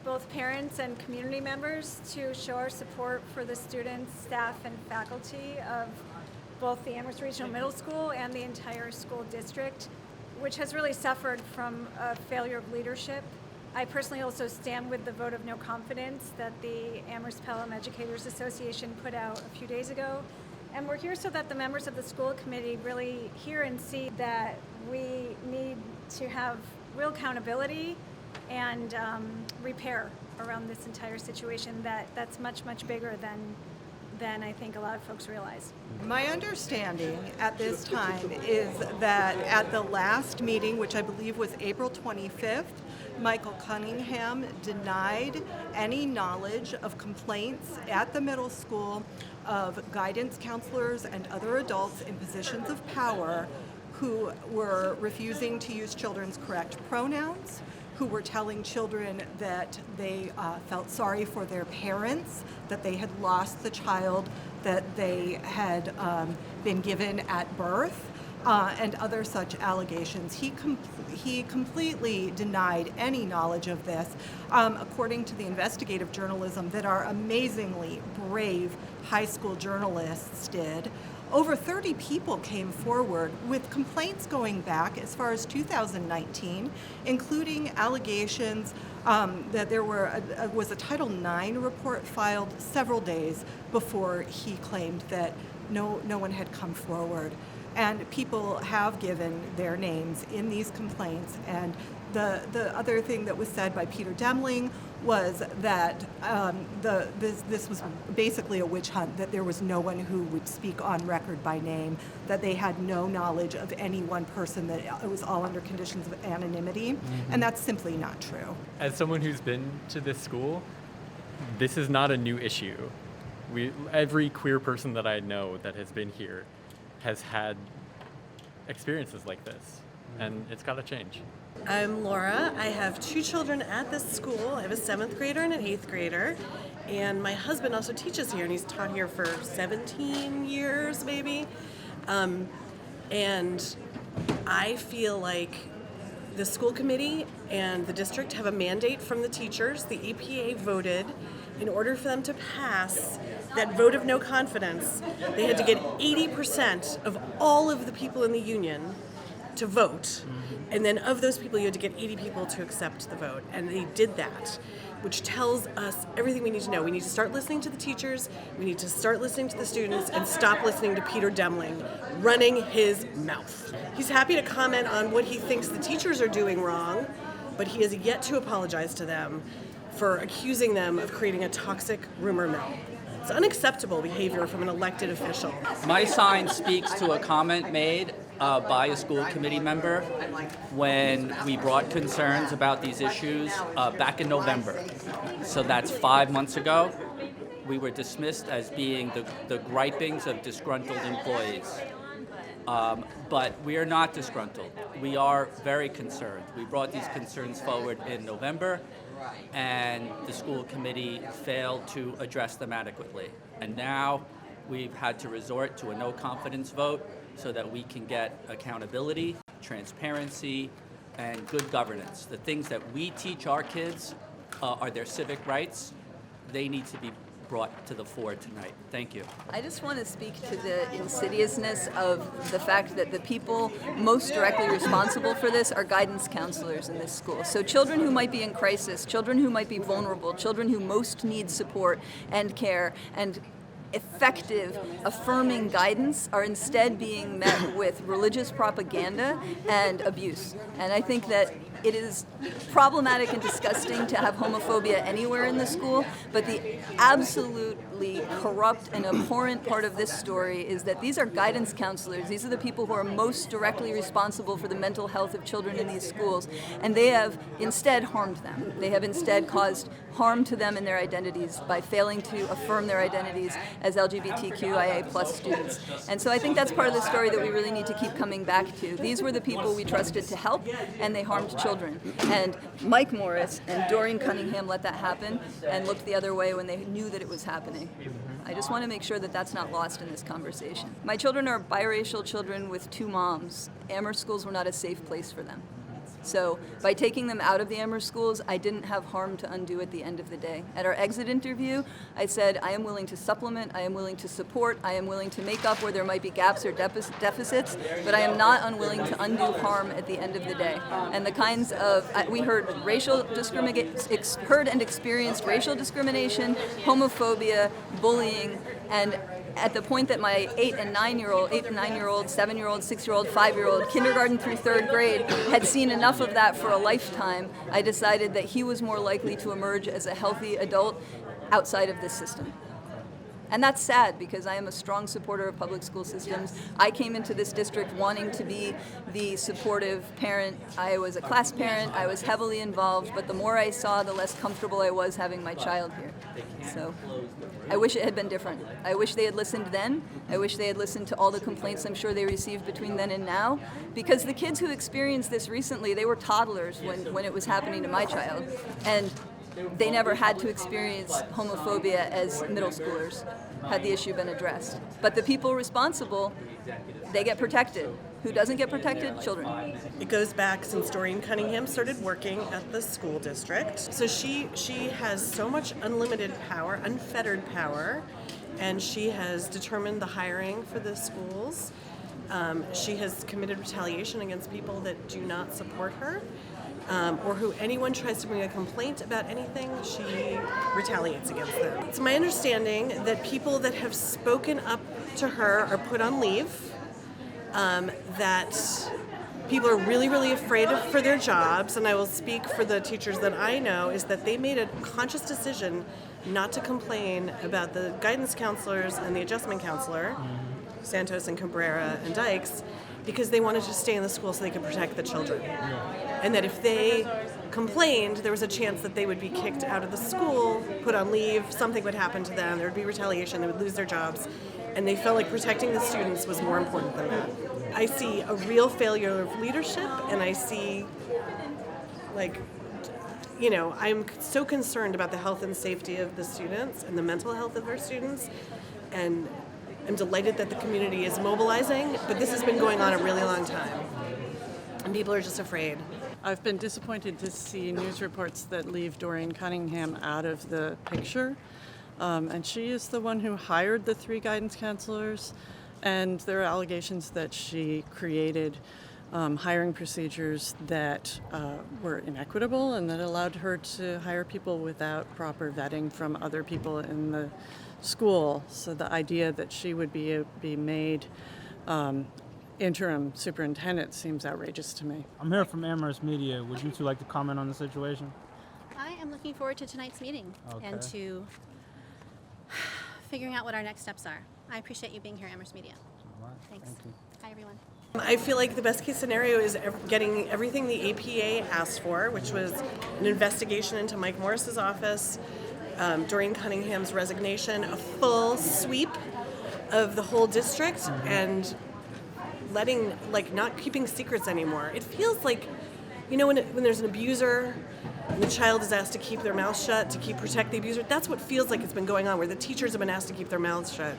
both parents and community members to show our support for the students, staff, and faculty of both the Amherst Regional Middle School and the entire school district, which has really suffered from a failure of leadership. I personally also stand with the vote of no confidence that the Amherst Pelham Educators Association put out a few days ago. And we're here so that the members of the school committee really hear and see that we need to have real accountability and repair around this entire situation that's much, much bigger than I think a lot of folks realize. My understanding at this time is that at the last meeting, which I believe was April 25th, Michael Cunningham denied any knowledge of complaints at the middle school of guidance counselors and other adults in positions of power who were refusing to use children's correct pronouns, who were telling children that they felt sorry for their parents, that they had lost the child that they had been given at birth, and other such allegations. He completely denied any knowledge of this, according to the investigative journalism that our amazingly brave high school journalists did. Over 30 people came forward with complaints going back as far as 2019, including allegations that there was a Title IX report filed several days before he claimed that no one had come forward. And people have given their names in these complaints. And the other thing that was said by Peter Demling was that this was basically a witch hunt, that there was no one who would speak on record by name, that they had no knowledge of any one person, that it was all under conditions of anonymity, and that's simply not true. As someone who's been to this school, this is not a new issue. Every queer person that I know that has been here has had experiences like this, and it's got to change. I'm Laura. I have two children at this school. I have a 7th grader and an 8th grader, and my husband also teaches here, and he's taught here for 17 years maybe. And I feel like the school committee and the district have a mandate from the teachers. The EPA voted in order for them to pass that vote of no confidence, they had to get 80% of all of the people in the union to vote. And then of those people, you had to get 80 people to accept the vote. And they did that, which tells us everything we need to know. We need to start listening to the teachers, we need to start listening to the students, and stop listening to Peter Demling running his mouth. He's happy to comment on what he thinks the teachers are doing wrong, but he has yet to apologize to them for accusing them of creating a toxic rumor mill. It's unacceptable behavior from an elected official. My sign speaks to a comment made by a school committee member when we brought concerns about these issues back in November. So that's 5 months ago. We were dismissed as being the gripings of disgruntled employees. But we are not disgruntled. We are very concerned. We brought these concerns forward in November, and the school committee failed to address them adequately. And now we've had to resort to a no confidence vote so that we can get accountability, transparency, and good governance. The things that we teach our kids are their civic rights. They need to be brought to the fore tonight. Thank you. I just want to speak to the insidiousness of the fact that the people most directly responsible for this are guidance counselors in this school. So children who might be in crisis, children who might be vulnerable, children who most need support and care and effective, affirming guidance are instead being met with religious propaganda and abuse. And I think that it is problematic and disgusting to have homophobia anywhere in the school, but the absolutely corrupt and abhorrent part of this story is that these are guidance counselors. These are the people who are most directly responsible for the mental health of children in these schools, and they have instead harmed them. They have instead caused harm to them in their identities by failing to affirm their identities as LGBTQIA plus students. And so I think that's part of the story that we really need to keep coming back to. These were the people we trusted to help, and they harmed children. And Mike Morris and Doreen Cunningham let that happen and looked the other way when they knew that it was happening. I just want to make sure that that's not lost in this conversation. My children are biracial children with two moms. Amherst schools were not a safe place for them. So by taking them out of the Amherst schools, I didn't have harm to undo at the end of the day. At our exit interview, I said, I am willing to supplement, I am willing to support, I am willing to make up where there might be gaps or deficits, but I am not unwilling to undo harm at the end of the day. And the kinds of, we heard heard and experienced racial discrimination, homophobia, bullying, and at the point that my 8 and 9-year-old, 7-year-old, 6-year-old, 5-year-old, kindergarten through 3rd grade had seen enough of that for a lifetime, I decided that he was more likely to emerge as a healthy adult outside of this system. And that's sad because I am a strong supporter of public school systems. I came into this district wanting to be the supportive parent. I was a class parent, I was heavily involved, but the more I saw, the less comfortable I was having my child here. So I wish it had been different. I wish they had listened then. I wish they had listened to all the complaints I'm sure they received between then and now. Because the kids who experienced this recently, they were toddlers when it was happening to my child. And they never had to experience homophobia as middle schoolers, had the issue been addressed. But the people responsible, they get protected. Who doesn't get protected? Children. It goes back since Doreen Cunningham started working at the school district. So she has so much unlimited power, unfettered power, and she has determined the hiring for the schools. She has committed retaliation against people that do not support her. Or who anyone tries to bring a complaint about anything, she retaliates against them. It's my understanding that people that have spoken up to her are put on leave, that people are really, really afraid for their jobs, and I will speak for the teachers that I know, is that they made a conscious decision not to complain about the guidance counselors and the adjustment counselor, Santos and Cabrera and Dykes, because they wanted to stay in the school so they could protect the children. And that if they complained, there was a chance that they would be kicked out of the school, put on leave, something would happen to them, there would be retaliation, they would lose their jobs. And they felt like protecting the students was more important than that. I see a real failure of leadership, and I see, I'm so concerned about the health and safety of the students and the mental health of our students. And I'm delighted that the community is mobilizing, but this has been going on a really long time. And people are just afraid. I've been disappointed to see news reports that leave Doreen Cunningham out of the picture. And she is the one who hired the 3 guidance counselors, and there are allegations that she created hiring procedures that were inequitable and that allowed her to hire people without proper vetting from other people in the school. So the idea that she would be made interim superintendent seems outrageous to me. I'm here from Amherst Media. Would you two like to comment on the situation? I am looking forward to tonight's meeting and to figuring out what our next steps are. I appreciate you being here, Amherst Media. All right. Thanks. Thank you. Hi, everyone. I feel like the best case scenario is getting everything the APA asked for, which was an investigation into Mike Morris's office, Doreen Cunningham's resignation, a full sweep of the whole district, and letting, not keeping secrets anymore. It feels like, when there's an abuser and the child is asked to keep their mouth shut to protect the abuser, that's what feels like it's been going on, where the teachers have been asked to keep their mouths shut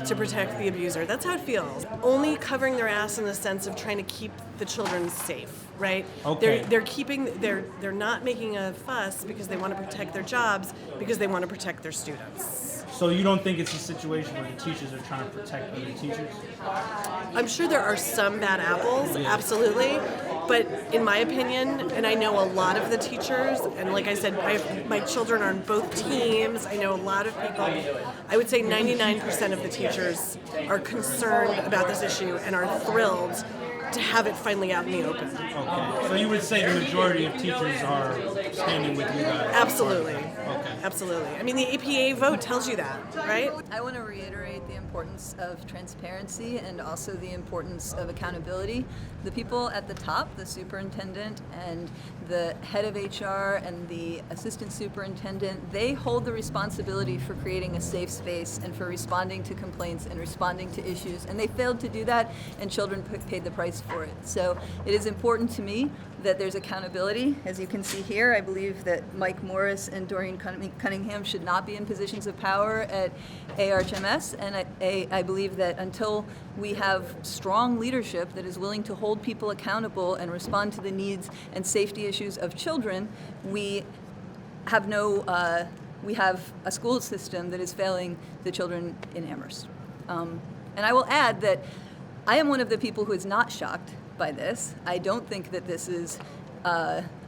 to protect the abuser. That's how it feels. Only covering their ass in the sense of trying to keep the children safe, right? Okay. They're not making a fuss because they want to protect their jobs, because they want to protect their students. So you don't think it's a situation where the teachers are trying to protect other teachers? I'm sure there are some bad apples, absolutely. But in my opinion, and I know a lot of the teachers, and like I said, my children are on both teams. I know a lot of people. I would say 99% of the teachers are concerned about this issue and are thrilled to have it finally out in the open. Okay. So you would say the majority of teachers are standing with you guys? Absolutely. Okay. Absolutely. I mean, the APA vote tells you that, right? I want to reiterate the importance of transparency and also the importance of accountability. The people at the top, the superintendent and the head of HR and the assistant superintendent, they hold the responsibility for creating a safe space and for responding to complaints and responding to issues. And they failed to do that, and children paid the price for it. So it is important to me that there's accountability. As you can see here, I believe that Mike Morris and Doreen Cunningham should not be in positions of power at ARHMS, and I believe that until we have strong leadership that is willing to hold people accountable and respond to the needs and safety issues of children, we have we have a school system that is failing the children in Amherst. And I will add that I am one of the people who is not shocked by this. I don't think that this is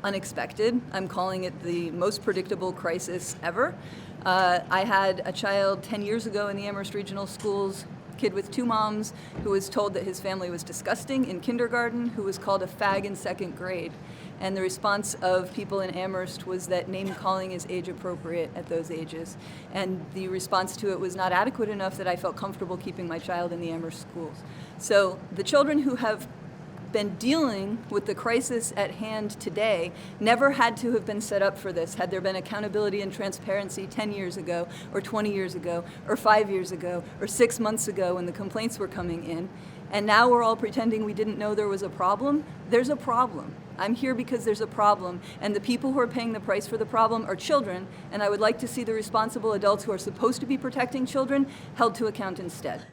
unexpected. I'm calling it the most predictable crisis ever. I had a child 10 years ago in the Amherst Regional Schools, kid with 2 moms, who was told that his family was disgusting in kindergarten, who was called a fag in 2nd grade. And the response of people in Amherst was that name calling is age appropriate at those ages. And the response to it was not adequate enough that I felt comfortable keeping my child in the Amherst schools. So the children who have been dealing with the crisis at hand today never had to have been set up for this had there been accountability and transparency 10 years ago, or 20 years ago, or 5 years ago, or 6 months ago when the complaints were coming in. And now we're all pretending we didn't know there was a problem. There's a problem. I'm here because there's a problem, and the people who are paying the price for the problem are children, and I would like to see the responsible adults who are supposed to be protecting children held to account instead.